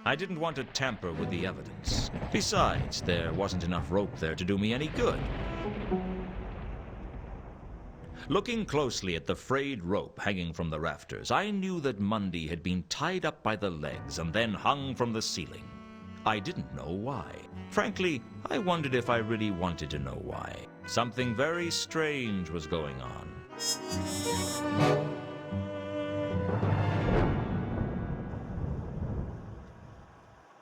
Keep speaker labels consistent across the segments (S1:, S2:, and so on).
S1: I didn't want to tamper with the evidence. Besides, there wasn't enough rope there to do me any good. Looking closely at the frayed rope hanging from the rafters, I knew that Mundy had been tied up by the legs and then hung from the ceiling. I didn't know why. Frankly, I wondered if I really wanted to know why. Something very strange was going on.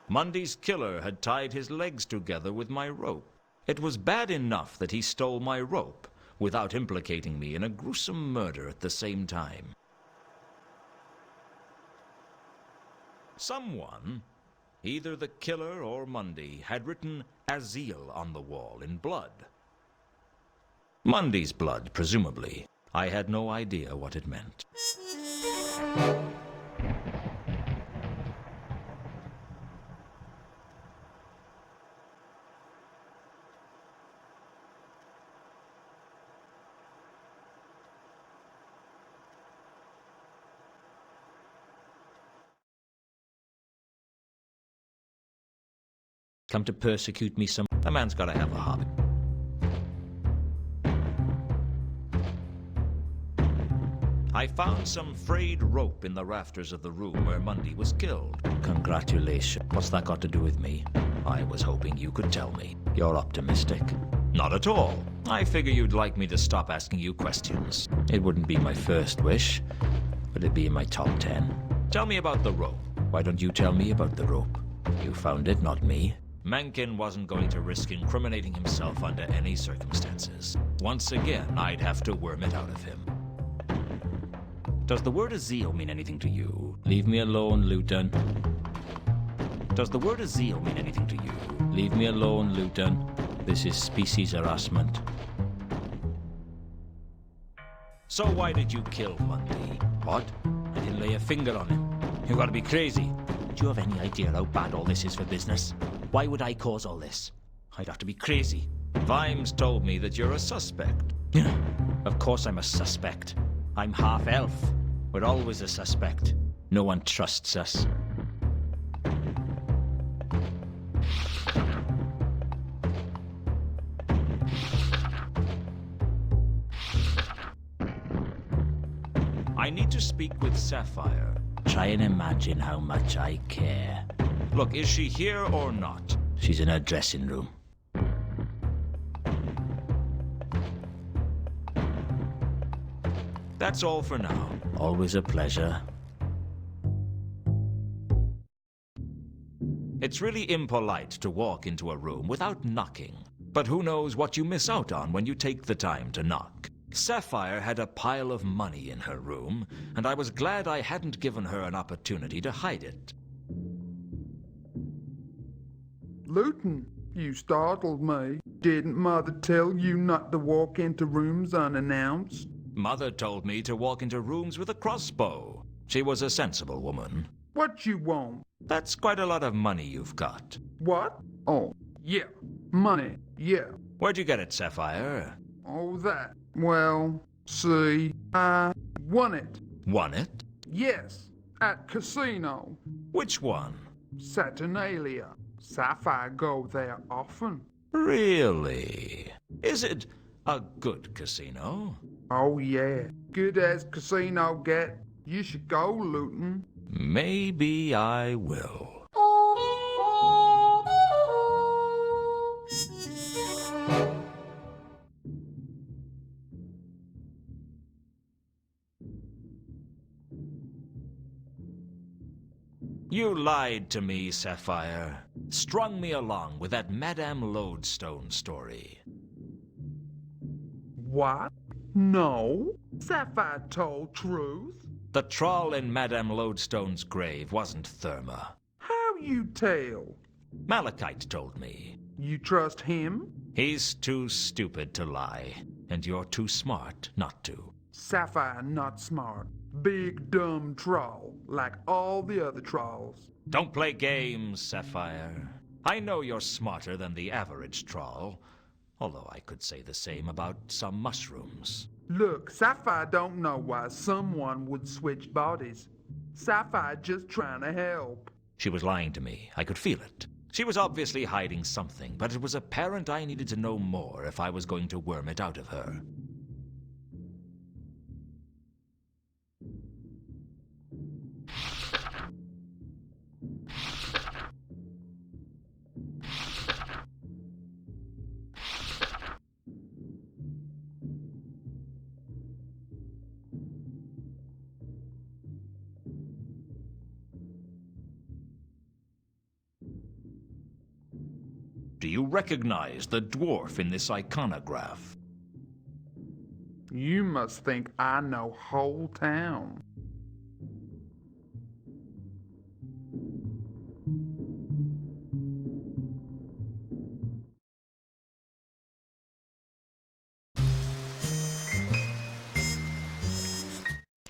S1: Mundy's killer had tied his legs together with my rope. It was bad enough that he stole my rope, without implicating me in a gruesome murder at the same time. Someone, either the killer or Mundy, had written Azil on the wall in blood. Mundy's blood, presumably. I had no idea what it meant. Come to persecute me some... A man's gotta have a hobby. I found some frayed rope in the rafters of the room where Mundy was killed. Congratulations. What's that got to do with me? I was hoping you could tell me. You're optimistic. Not at all. I figure you'd like me to stop asking you questions. It wouldn't be my first wish, but it'd be in my top 10. Tell me about the rope. Why don't you tell me about the rope? You found it, not me. Mencken wasn't going to risk incriminating himself under any circumstances. Once again, I'd have to worm it out of him. Does the word Azil mean anything to you? Leave me alone, Luton. Does the word Azil mean anything to you? Leave me alone, Luton. This is species harassment. So why did you kill Mundy? What? I didn't lay a finger on him. You gotta be crazy. Do you have any idea how bad all this is for business? Why would I cause all this? I'd have to be crazy. Vimes told me that you're a suspect. Of course I'm a suspect. I'm half elf. We're always a suspect. No one trusts us. I need to speak with Sapphire. Try and imagine how much I care. Look, is she here or not? She's in her dressing room. That's all for now. Always a pleasure. It's really impolite to walk into a room without knocking. But who knows what you miss out on when you take the time to knock. Sapphire had a pile of money in her room, and I was glad I hadn't given her an opportunity to hide it.
S2: Luton, you startled me. Didn't Mother tell you not to walk into rooms unannounced?
S1: Mother told me to walk into rooms with a crossbow. She was a sensible woman.
S2: What you want?
S1: That's quite a lot of money you've got.
S2: What? Oh, yeah. Money, yeah.
S1: Where'd you get it, Sapphire?
S2: Oh, that. Well, see, I won it.
S1: Won it?
S2: Yes, at casino.
S1: Which one?
S2: Saturnalia. Sapphire go there often.
S1: Really? Is it a good casino?
S2: Oh, yeah. Good as casino get. You should go, Luton.
S1: Maybe I will. You lied to me, Sapphire. Strung me along with that Madame Lodestone story.
S2: What? No. Sapphire told truth.
S1: The troll in Madame Lodestone's grave wasn't Therma.
S2: How you tell?
S1: Malachite told me.
S2: You trust him?
S1: He's too stupid to lie, and you're too smart not to.
S2: Sapphire not smart. Big dumb troll, like all the other trolls.
S1: Don't play games, Sapphire. I know you're smarter than the average troll, although I could say the same about some mushrooms.
S2: Look, Sapphire don't know why someone would switch bodies. Sapphire just trying to help.
S1: She was lying to me. I could feel it. She was obviously hiding something, but it was apparent I needed to know more if I was going to worm it out of her. Do you recognize the dwarf in this iconograph?
S2: You must think I know whole town.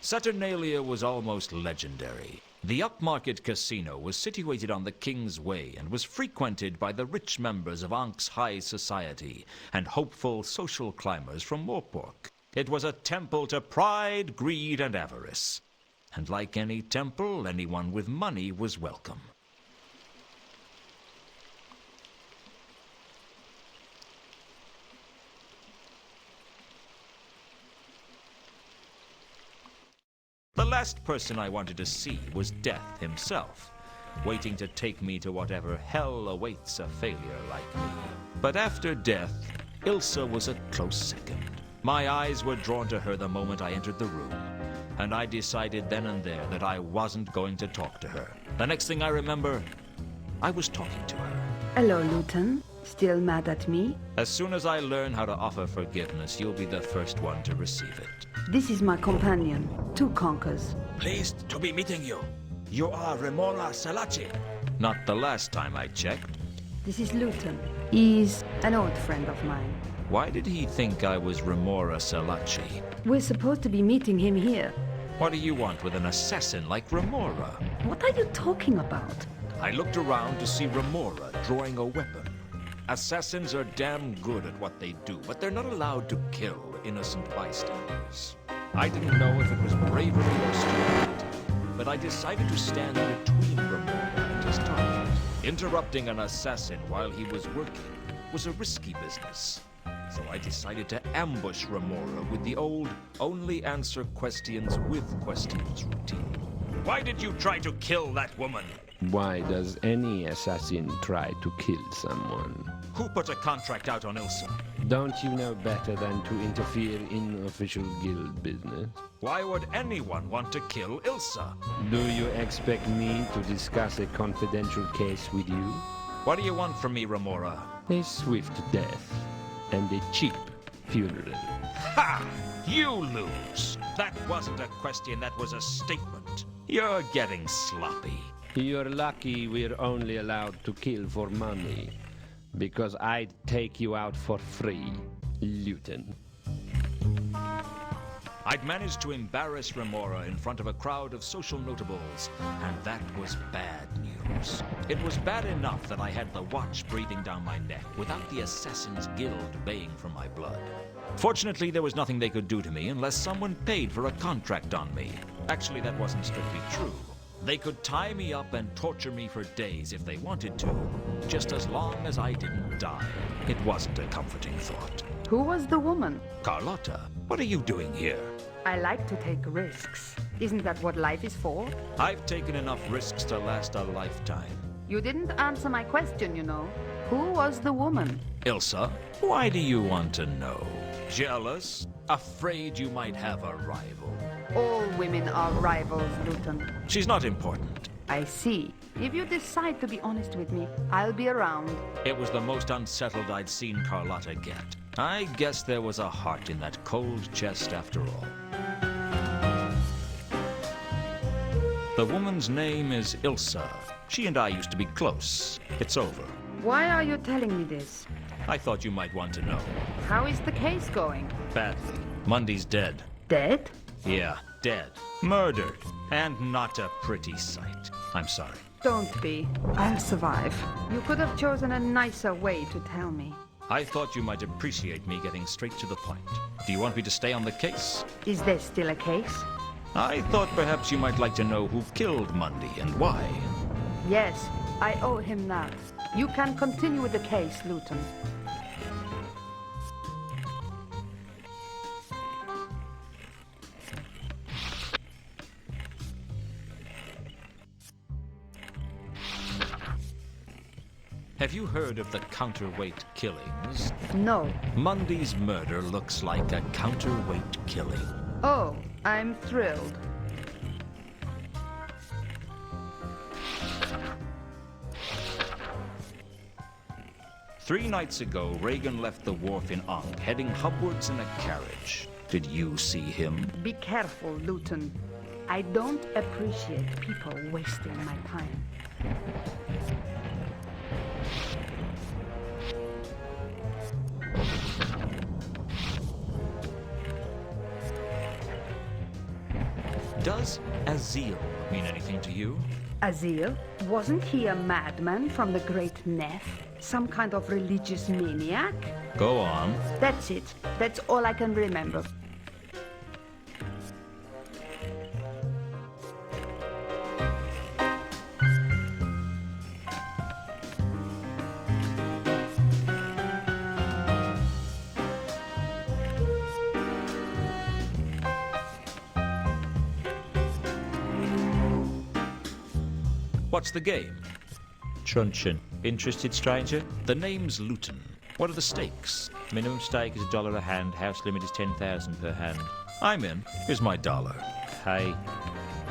S1: Saturnalia was almost legendary. The upmarket casino was situated on the King's Way and was frequented by the rich members of Ankh's high society and hopeful social climbers from Morpork. It was a temple to pride, greed, and avarice. And like any temple, anyone with money was welcome. The last person I wanted to see was Death himself, waiting to take me to whatever hell awaits a failure like me. But after Death, Ilsa was a close second. My eyes were drawn to her the moment I entered the room, and I decided then and there that I wasn't going to talk to her. The next thing I remember, I was talking to her.
S3: Hello, Luton. Still mad at me?
S1: As soon as I learn how to offer forgiveness, you'll be the first one to receive it.
S3: This is my companion, Two Conkers.
S1: Pleased to be meeting you. You are Remora Salachi. Not the last time I checked.
S3: This is Luton. He's an old friend of mine.
S1: Why did he think I was Remora Salachi?
S3: We're supposed to be meeting him here.
S1: What do you want with an assassin like Remora?
S3: What are you talking about?
S1: I looked around to see Remora drawing a weapon. Assassins are damn good at what they do, but they're not allowed to kill innocent bystanders. I didn't know if it was bravery or stupidity, but I decided to stand between Remora and his target. Interrupting an assassin while he was working was a risky business. So I decided to ambush Remora with the old only answer questions with questions routine. Why did you try to kill that woman?
S4: Why does any assassin try to kill someone?
S1: Who put a contract out on Ilsa?
S4: Don't you know better than to interfere in official guild business?
S1: Why would anyone want to kill Ilsa?
S4: Do you expect me to discuss a confidential case with you?
S1: What do you want from me, Remora?
S4: A swift death and a cheap funeral.
S1: Ha! You lose! That wasn't a question, that was a statement. You're getting sloppy.
S4: You're lucky we're only allowed to kill for money, because I'd take you out for free, Luton.
S1: I'd managed to embarrass Remora in front of a crowd of social notables, and that was bad news. It was bad enough that I had the watch breathing down my neck without the Assassin's Guild baying for my blood. Fortunately, there was nothing they could do to me unless someone paid for a contract on me. Actually, that wasn't strictly true. They could tie me up and torture me for days if they wanted to, just as long as I didn't die. It wasn't a comforting thought.
S3: Who was the woman?
S1: Carlotta, what are you doing here?
S3: I like to take risks. Isn't that what life is for?
S1: I've taken enough risks to last a lifetime.
S3: You didn't answer my question, you know. Who was the woman?
S1: Ilsa, why do you want to know? Jealous? Afraid you might have a rival?
S3: All women are rivals, Luton.
S1: She's not important.
S3: I see. If you decide to be honest with me, I'll be around.
S1: It was the most unsettled I'd seen Carlotta get. I guess there was a heart in that cold chest after all. The woman's name is Ilsa. She and I used to be close. It's over.
S3: Why are you telling me this?
S1: I thought you might want to know.
S3: How is the case going?
S1: Badly. Mundy's dead.
S3: Dead?
S1: Yeah, dead. Murdered. And not a pretty sight. I'm sorry.
S3: Don't be. I'll survive. You could have chosen a nicer way to tell me.
S1: I thought you might appreciate me getting straight to the point. Do you want me to stay on the case?
S3: Is there still a case?
S1: I thought perhaps you might like to know who killed Mundy and why.
S3: Yes, I owe him that. You can continue with the case, Luton.
S1: Have you heard of the counterweight killings?
S3: No.
S1: Mundy's murder looks like a counterweight killing.
S3: Oh, I'm thrilled.
S1: Three nights ago, Reagan left the wharf in Ankh, heading hubwards in a carriage. Did you see him?
S3: Be careful, Luton. I don't appreciate people wasting my time.
S1: Does Azil mean anything to you?
S3: Azil? Wasn't he a madman from the Great Neff? Some kind of religious maniac?
S1: Go on.
S3: That's it. That's all I can remember.
S1: What's the game?
S5: Truncheon. Interested, stranger?
S1: The name's Luton. What are the stakes?
S5: Minimum stake is $1 a hand. House limit is 10,000 per hand.
S1: I'm in. Here's my dollar.
S5: Hey,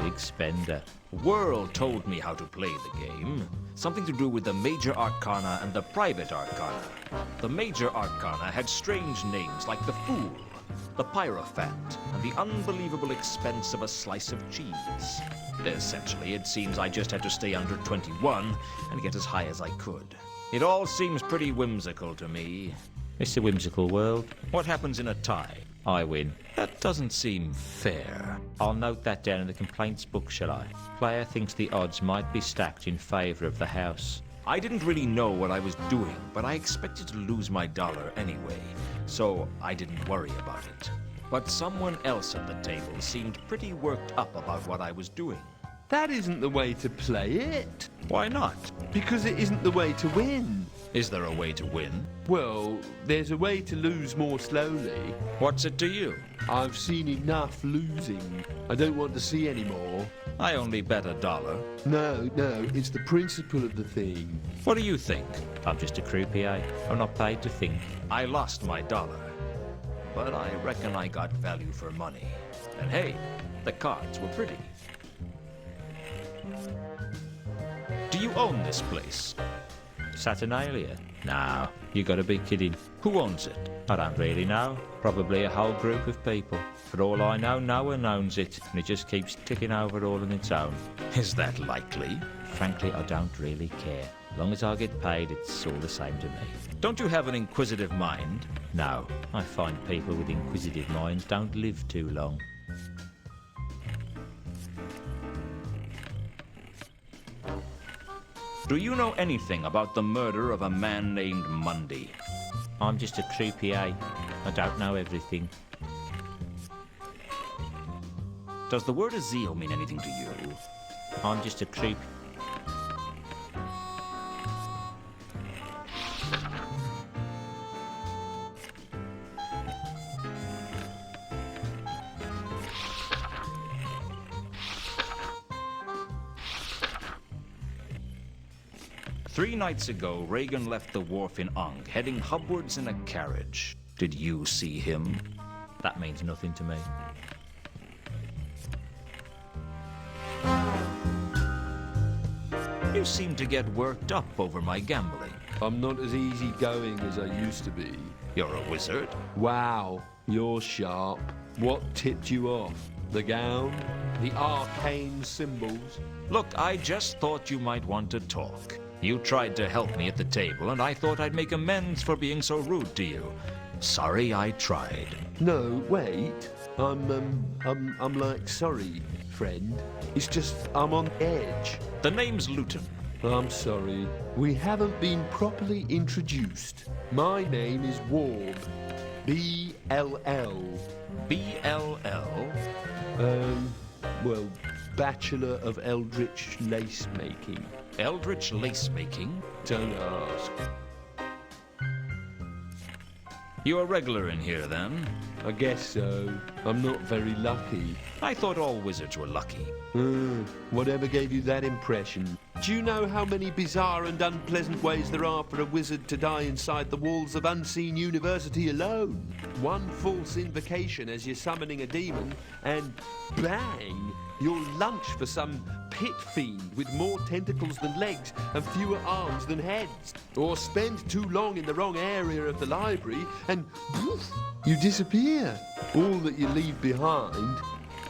S5: big spender.
S1: World told me how to play the game. Something to do with the major arcana and the private arcana. The major arcana had strange names like the Fool, the Pyrophant, and the unbelievable expense of a slice of cheese. Essentially, it seems I just had to stay under 21 and get as high as I could. It all seems pretty whimsical to me.
S5: It's a whimsical world.
S1: What happens in a tie?
S5: I win.
S1: That doesn't seem fair.
S5: I'll note that down in the complaints book, shall I? Player thinks the odds might be stacked in favour of the house.
S1: I didn't really know what I was doing, but I expected to lose my dollar anyway, so I didn't worry about it. But someone else at the table seemed pretty worked up about what I was doing.
S6: That isn't the way to play it.
S1: Why not?
S6: Because it isn't the way to win.
S1: Is there a way to win?
S6: Well, there's a way to lose more slowly.
S1: What's it to you?
S6: I've seen enough losing. I don't want to see any more.
S1: I only bet $1.
S6: No, it's the principle of the thing.
S1: What do you think?
S5: I'm just a croupier. I'm not paid to think.
S1: I lost my dollar, but I reckon I got value for money. And hey, the cards were pretty. Do you own this place?
S5: Saturnalia? No, you gotta be kidding.
S1: Who owns it?
S5: I don't really know. Probably a whole group of people. For all I know, no one owns it, and it just keeps ticking over all on its own.
S1: Is that likely?
S5: Frankly, I don't really care. As long as I get paid, it's all the same to me.
S1: Don't you have an inquisitive mind?
S5: No, I find people with inquisitive minds don't live too long.
S1: Do you know anything about the murder of a man named Mundy?
S5: I'm just a croupier. I don't know everything.
S1: Does the word Azil mean anything to you?
S5: I'm just a croupier.
S1: Three nights ago, Reagan left the wharf in Ankh, heading hubwards in a carriage. Did you see him?
S5: That means nothing to me.
S1: You seem to get worked up over my gambling.
S6: I'm not as easygoing as I used to be.
S1: You're a wizard.
S6: Wow, you're sharp. What tipped you off? The gown? The arcane symbols?
S1: Look, I just thought you might want to talk. You tried to help me at the table, and I thought I'd make amends for being so rude to you. Sorry I tried.
S6: No, wait. I'm like, sorry, friend. It's just, I'm on edge.
S1: The name's Luton.
S6: I'm sorry. We haven't been properly introduced. My name is Warb. B-L-L.
S1: B-L-L?
S6: Well, Bachelor of Eldritch Lace Making.
S1: Eldritch lace making?
S6: Don't ask.
S1: You a regular in here, then?
S6: I guess so. I'm not very lucky.
S1: I thought all wizards were lucky.
S6: Whatever gave you that impression? Do you know how many bizarre and unpleasant ways there are for a wizard to die inside the walls of Unseen University alone? One false invocation as you're summoning a demon, and bang! You're lunch for some pit fiend with more tentacles than legs and fewer arms than heads. Or spend too long in the wrong area of the library and poof, you disappear. All that you leave behind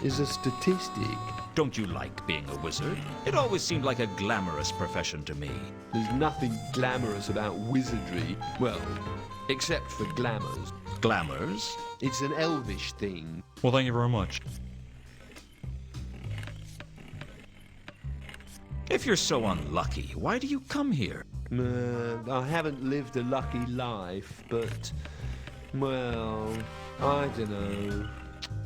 S6: is a statistic.
S1: Don't you like being a wizard? It always seemed like a glamorous profession to me.
S6: There's nothing glamorous about wizardry. Well, except for glamours.
S1: Glamours?
S6: It's an elvish thing.
S5: Well, thank you very much.
S1: If you're so unlucky, why do you come here?
S6: I haven't lived a lucky life, but, well, I don't know.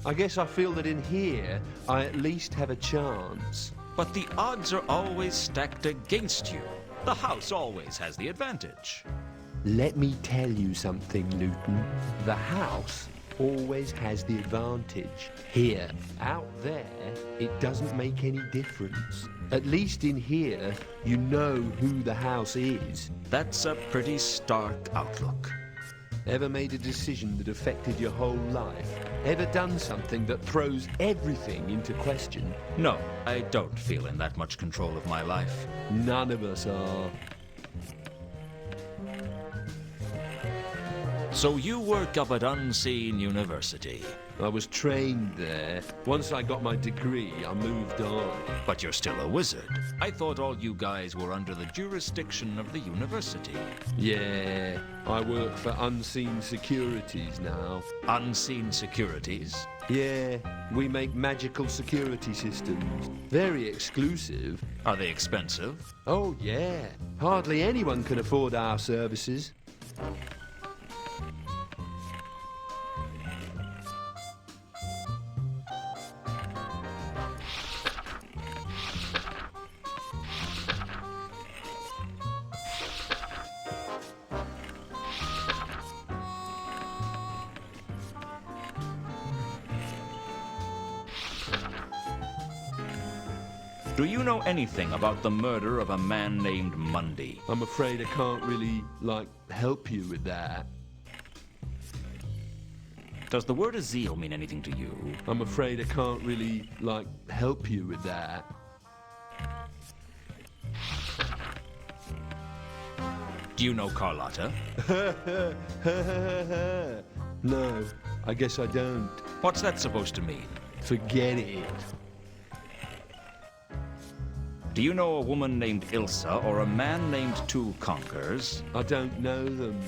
S6: I guess I feel that in here, I at least have a chance.
S1: But the odds are always stacked against you. The house always has the advantage.
S6: Let me tell you something, Luton. The house always has the advantage. Here, out there, it doesn't make any difference. At least in here, you know who the house is.
S1: That's a pretty stark outlook.
S6: Ever made a decision that affected your whole life? Ever done something that throws everything into question?
S1: No, I don't feel in that much control of my life.
S6: None of us are.
S1: So you work up at Unseen University.
S6: I was trained there. Once I got my degree, I moved on.
S1: But you're still a wizard. I thought all you guys were under the jurisdiction of the university.
S6: Yeah, I work for Unseen Securities now.
S1: Unseen Securities?
S6: Yeah, we make magical security systems. Very exclusive.
S1: Are they expensive?
S6: Oh yeah, hardly anyone can afford our services.
S1: Do you know anything about the murder of a man named Mundy?
S6: I'm afraid I can't really, help you with that.
S1: Does the word Azil mean anything to you?
S6: I'm afraid I can't really, help you with that.
S1: Do you know Carlotta?
S6: No, I guess I don't.
S1: What's that supposed to mean?
S6: Forget it.
S1: Do you know a woman named Ilsa or a man named Two Conkers?
S6: I don't know them.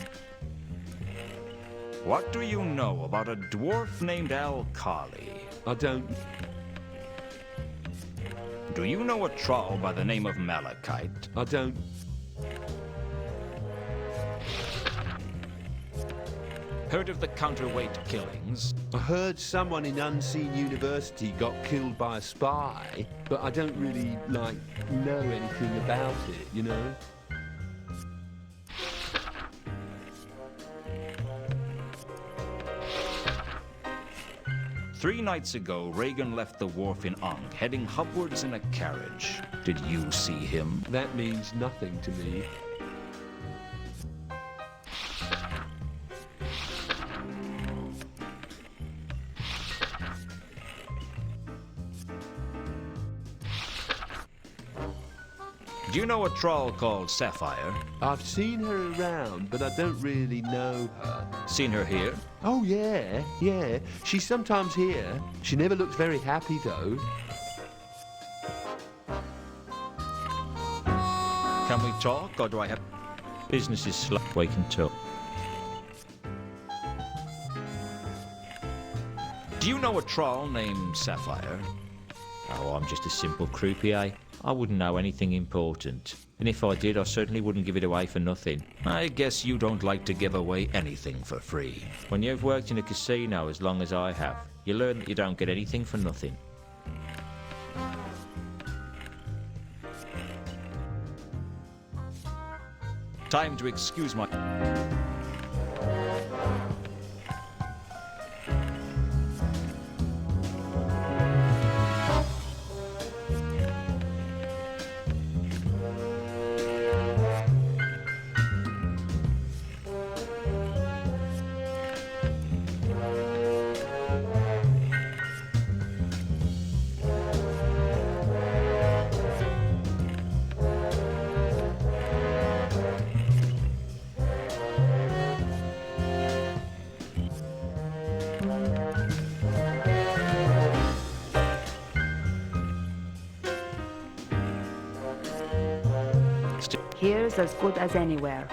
S1: What do you know about a dwarf named Alkali?
S6: I don't...
S1: Do you know a troll by the name of Malachite?
S6: I don't...
S1: Heard of the counterweight killings?
S6: I heard someone in Unseen University got killed by a spy, but I don't really, know anything about it, you know?
S1: Three nights ago, Reagan left the wharf in Ankh, heading upwards in a carriage. Did you see him?
S6: That means nothing to me.
S1: Do you know a troll called Sapphire?
S6: I've seen her around, but I don't really know her.
S1: Seen her here?
S6: Oh, yeah. She's sometimes here. She never looks very happy, though.
S1: Can we talk, or do I have...
S5: Business is slow. Wait until.
S1: Do you know a troll named Sapphire?
S5: Oh, I'm just a simple croupier. I wouldn't know anything important. And if I did, I certainly wouldn't give it away for nothing.
S1: I guess you don't like to give away anything for free.
S5: When you've worked in a casino as long as I have, you learn that you don't get anything for nothing.
S1: Time to excuse my...
S3: Here's as good as anywhere.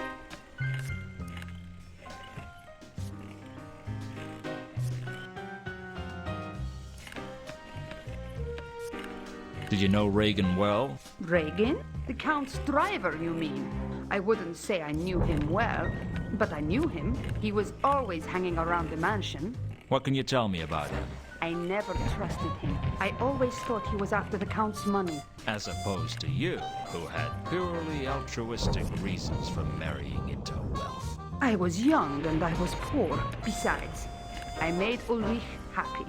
S1: Did you know Reagan well?
S3: Reagan? The Count's driver, you mean? I wouldn't say I knew him well, but I knew him. He was always hanging around the mansion.
S1: What can you tell me about him?
S3: I never trusted him. I always thought he was after the Count's money.
S1: As opposed to you, who had purely altruistic reasons for marrying into wealth.
S3: I was young and I was poor. Besides, I made Ulrich happy.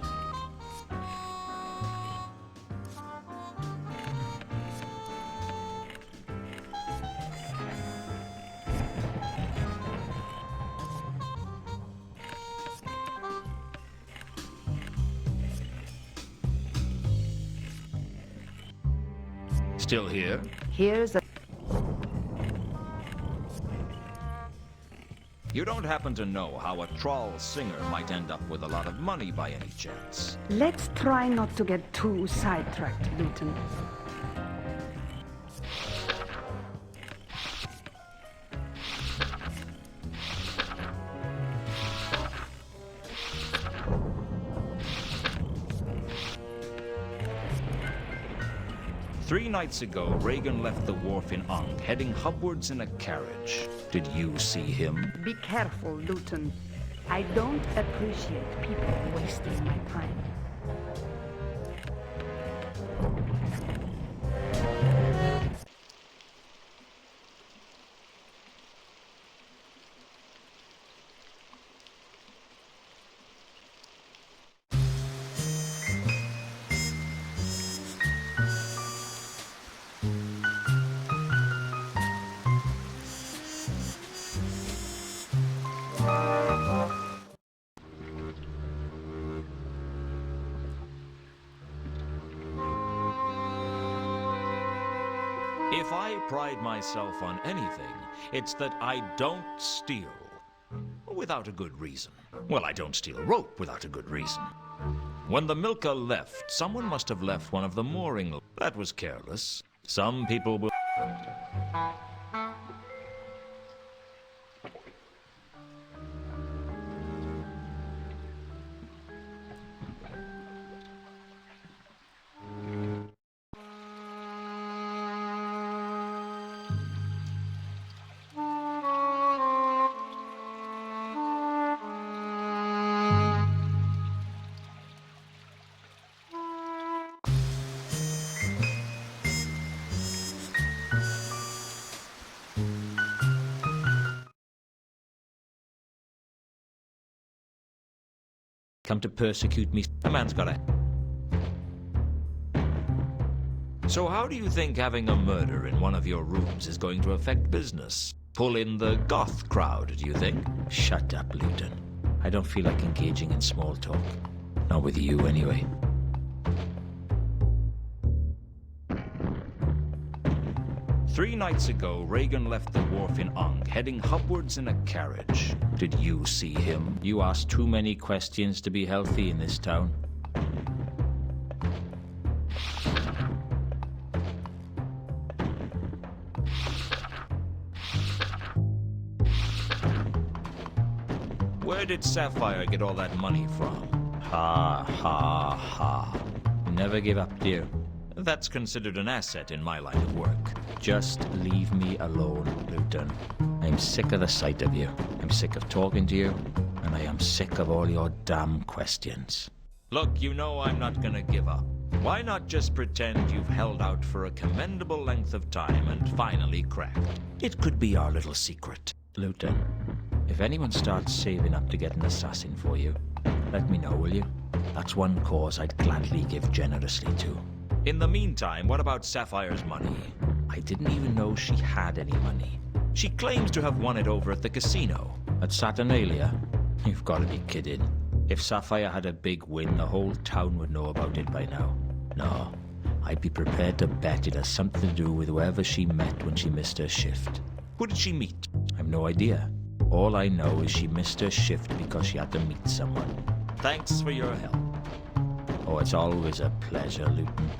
S1: Still here?
S3: Here's a...
S1: You don't happen to know how a troll singer might end up with a lot of money by any chance?
S3: Let's try not to get too sidetracked, Luton.
S1: Three nights ago, Reagan left the wharf in Ankh, heading hubwards in a carriage. Did you see him?
S3: Be careful, Luton. I don't appreciate people wasting my time.
S1: If I pride myself on anything, it's that I don't steal. Without a good reason. Well, I don't steal rope without a good reason. When the Milka left, someone must have left one of the mooring. That was careless. Some people will... Come to persecute me. A man's gotta... So how do you think having a murder in one of your rooms is going to affect business? Pull in the goth crowd, do you think?
S5: Shut up, Luton. I don't feel like engaging in small talk. Not with you, anyway.
S1: Three nights ago, Reagan left the wharf in Ankh, heading hubwards in a carriage. Did you see him?
S5: You ask too many questions to be healthy in this town.
S1: Where did Sapphire get all that money from?
S5: Ha, ha, ha. Never give up, dear.
S1: That's considered an asset in my line of work.
S5: Just leave me alone, Luton. I'm sick of the sight of you. I'm sick of talking to you. And I am sick of all your damn questions.
S1: Look, you know I'm not gonna give up. Why not just pretend you've held out for a commendable length of time and finally cracked? It could be our little secret.
S5: Luton, if anyone starts saving up to get an assassin for you, let me know, will you? That's one cause I'd gladly give generously to.
S1: In the meantime, what about Sapphire's money?
S5: I didn't even know she had any money.
S1: She claims to have won it over at the casino.
S5: At Saturnalia? You've got to be kidding. If Sapphire had a big win, the whole town would know about it by now. No, I'd be prepared to bet it has something to do with whoever she met when she missed her shift.
S1: Who did she meet?
S5: I've no idea. All I know is she missed her shift because she had to meet someone.
S1: Thanks for your help.
S5: Oh, it's always a pleasure, Luton.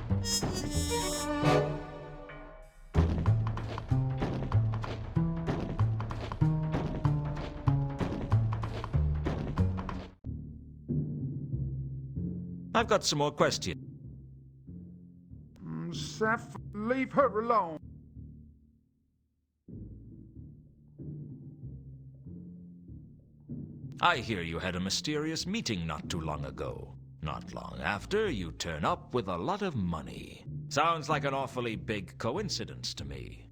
S1: I've got some more questions.
S2: Sapphire, leave her alone.
S1: I hear you had a mysterious meeting not too long ago. Not long after, you turn up with a lot of money. Sounds like an awfully big coincidence to me.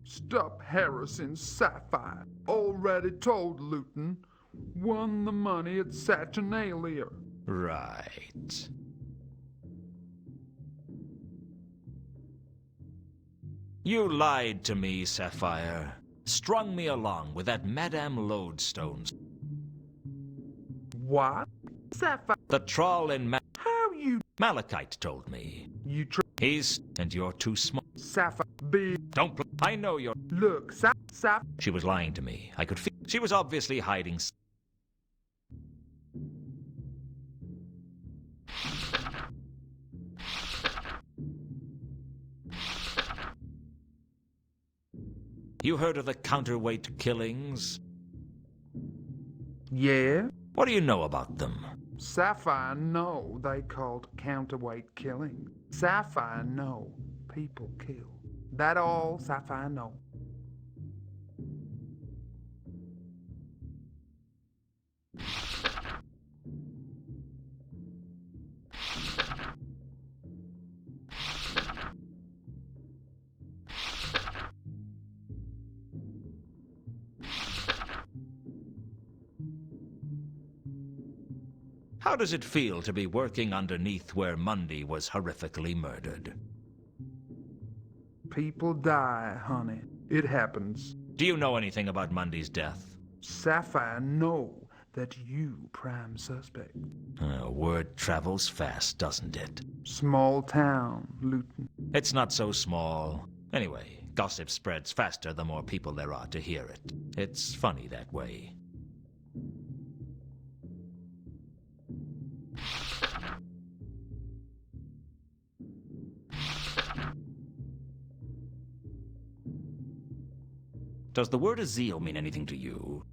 S2: Stop harassing Sapphire. Already told Luton. Won the money at Saturnalia.
S1: Right. You lied to me, Sapphire. Strung me along with that Madame Lodestone.
S2: What? Sapphire,
S1: The troll in
S2: how you...
S1: Malachite told me.
S2: You
S1: He's... and you're too smart.
S2: Sapphire, be...
S1: Don't I know you're...
S2: Look, Sapphire...
S1: She was lying to me. I could feel... She was obviously hiding... You heard of the counterweight killings?
S2: Yeah?
S1: What do you know about them?
S2: Sapphire know they called counterweight killing. Sapphire know people kill. That all Sapphire know.
S1: How does it feel to be working underneath where Mundy was horrifically murdered?
S2: People die, honey. It happens.
S1: Do you know anything about Mundy's death?
S2: Sapphire know that you prime suspect.
S1: Word travels fast, doesn't it?
S2: Small town, Luton.
S1: It's not so small. Anyway, gossip spreads faster the more people there are to hear it. It's funny that way. Does the word Azil mean anything to you?